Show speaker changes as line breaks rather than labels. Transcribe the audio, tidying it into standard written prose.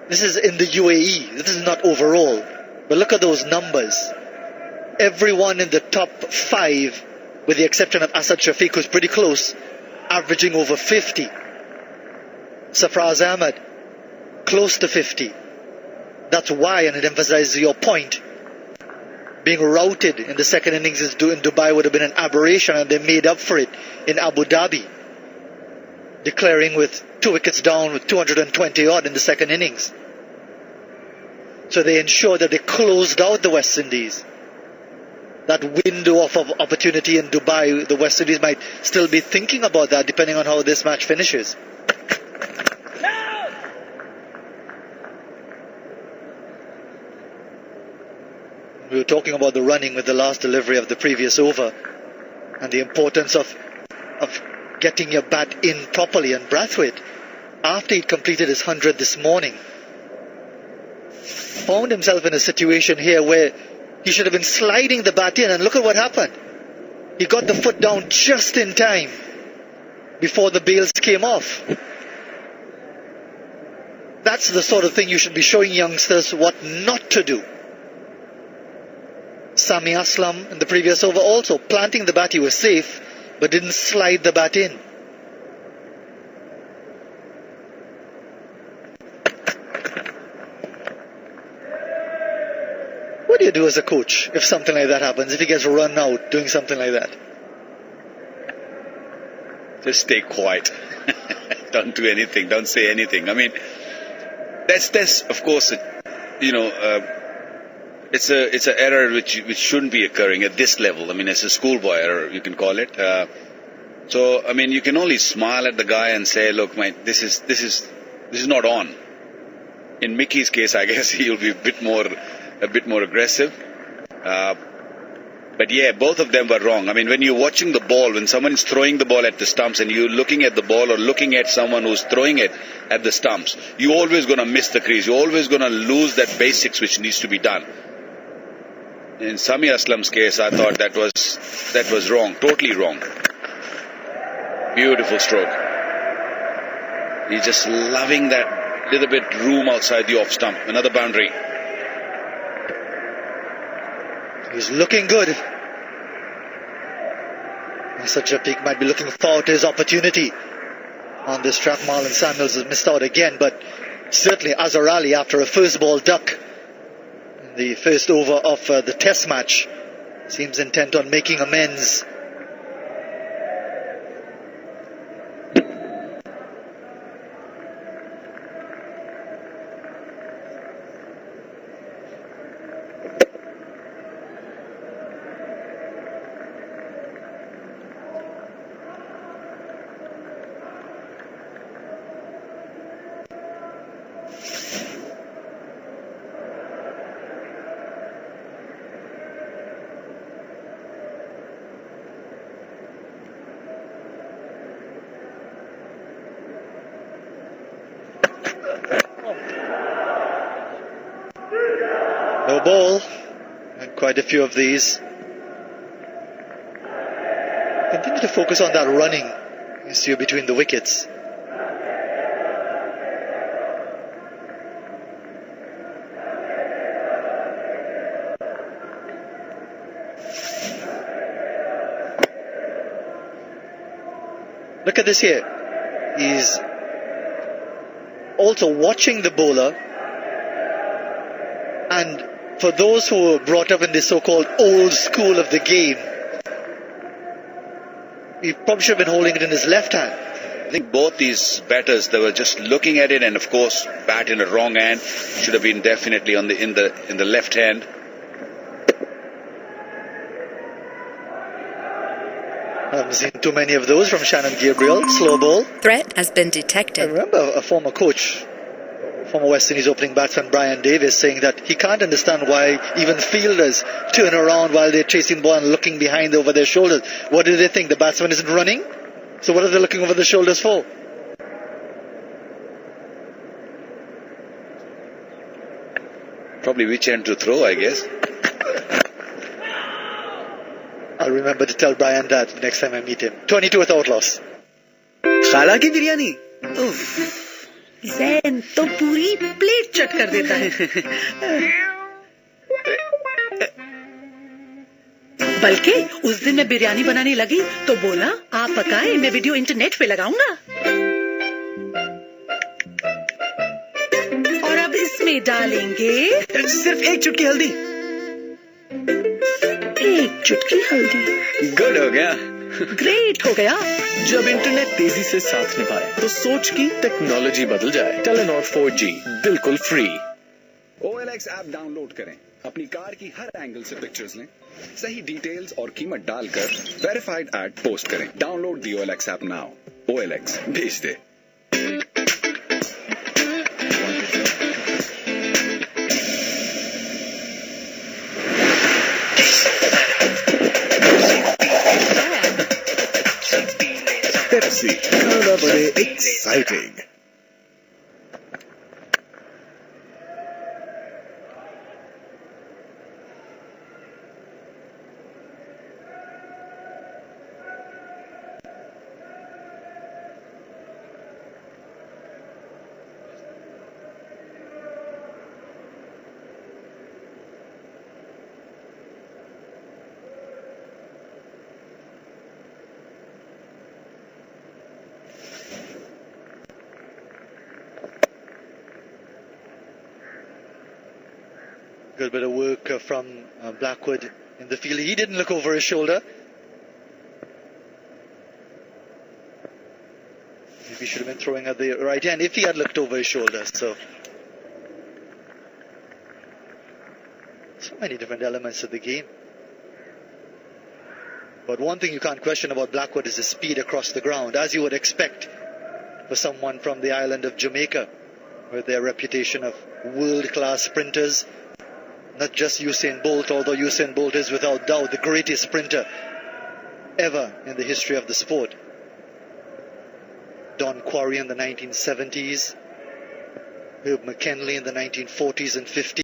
This is in the UAE. This is not overall. But look at those numbers. Everyone in the top 5, with the exception of Asad Shafiq, who's pretty close, averaging over 50. Safraz Ahmed, close to 50. That's why, and it emphasizes your point, being routed in the second innings in Dubai would have been an aberration, and they made up for it in Abu Dhabi, declaring with 2 wickets down with 220 odd in the second innings. So they ensured that they closed out the West Indies. That window of opportunity in Dubai, the West Indies might still be thinking about that depending on how this match finishes. We were talking about the running with the last delivery of the previous over and the importance of getting your bat in properly. And Brathwaite, after he'd completed his 100 this morning, found himself in a situation here where he should have been sliding the bat in, and look at what happened. He got the foot down just in time before the bails came off. That's the sort of thing you should be showing youngsters what not to do. Sami Aslam in the previous over also planting the bat, he was safe, but didn't slide the bat in. What do you do as a coach if something like that happens, if he gets run out doing something like that?
Just stay quiet. Don't do anything, don't say anything. I mean, that's of course, it's an error which shouldn't be occurring at this level. I mean, it's a schoolboy error, you can call it. So I mean, you can only smile at the guy and say, look, mate, this is not on. In Mickey's case, I guess he'll be a bit more aggressive. But yeah, both of them were wrong. I mean, when you're watching the ball, when someone is throwing the ball at the stumps and you're looking at the ball or looking at someone who's throwing it at the stumps, you're always going to miss the crease. You're always going to lose that basics which needs to be done. In Sami Aslam's case, I thought that was wrong, totally wrong. Beautiful stroke. He's just loving that little bit room outside the off stump. Another boundary.
He's looking good. Asad Shafiq might be looking forward to his opportunity on this track. Marlon Samuels has missed out again, but certainly Azhar Ali, after a first ball duck in the first over of the test match, seems intent on making amends. No ball, and quite a few of these. Continue to focus on that running issue between the wickets. Look at this here. He's also watching the bowler, and for those who were brought up in the so-called old school of the game, he probably should have been holding it in his left hand.
I think both these batters, they were just looking at it, and of course, bat in the wrong hand, should have been definitely in the left hand.
I haven't seen too many of those from Shannon Gabriel. Slow ball.
Threat has been detected.
I remember a former coach, former West Indies opening batsman Brian Davis, saying that he can't understand why even fielders turn around while they're chasing the ball and looking behind over their shoulders. What do they think? The batsman isn't running? So what are they looking over the shoulders for?
Probably which end to throw, I guess.
I'll remember to tell Brian that next time I meet him. 22 without loss.
Khala ki biryani. Oof.
Jain तो पूरी plate चट कर देता है। बल्कि उस दिन मैं बिरयानी बनाने लगी तो बोला आप पकाए, मैं वीडियो इंटरनेट पे लगाऊंगा। और अब इसमें डालेंगे
सिर्फ एक चुटकी हल्दी।
एक चुटकी हल्दी।
गुड हो गया।
ग्रेट हो गया।
जब इंटरनेट तेजी से साथ निभाए तो सोच की टेक्नोलॉजी बदल जाए। टेलीनॉर 4G बिल्कुल फ्री।
OLX ऐप डाउनलोड करें, अपनी कार की हर एंगल से पिक्चर्स लें, सही डिटेल्स और कीमत डालकर वेरीफाइड ऐड पोस्ट करें। Download the OLX app now. OLX भेज दे।
Pepsi, खाना बड़े exciting.
Good bit of work from Blackwood in the field. He didn't look over his shoulder. Maybe he should have been throwing at the right hand if he had looked over his shoulder. So many different elements of the game. But one thing you can't question about Blackwood is the speed across the ground, as you would expect for someone from the island of Jamaica, with their reputation of world-class sprinters. Not just Usain Bolt, although Usain Bolt is without doubt the greatest sprinter ever in the history of the sport. Don Quarry in the 1970s, Herb McKinley in the 1940s and 50s.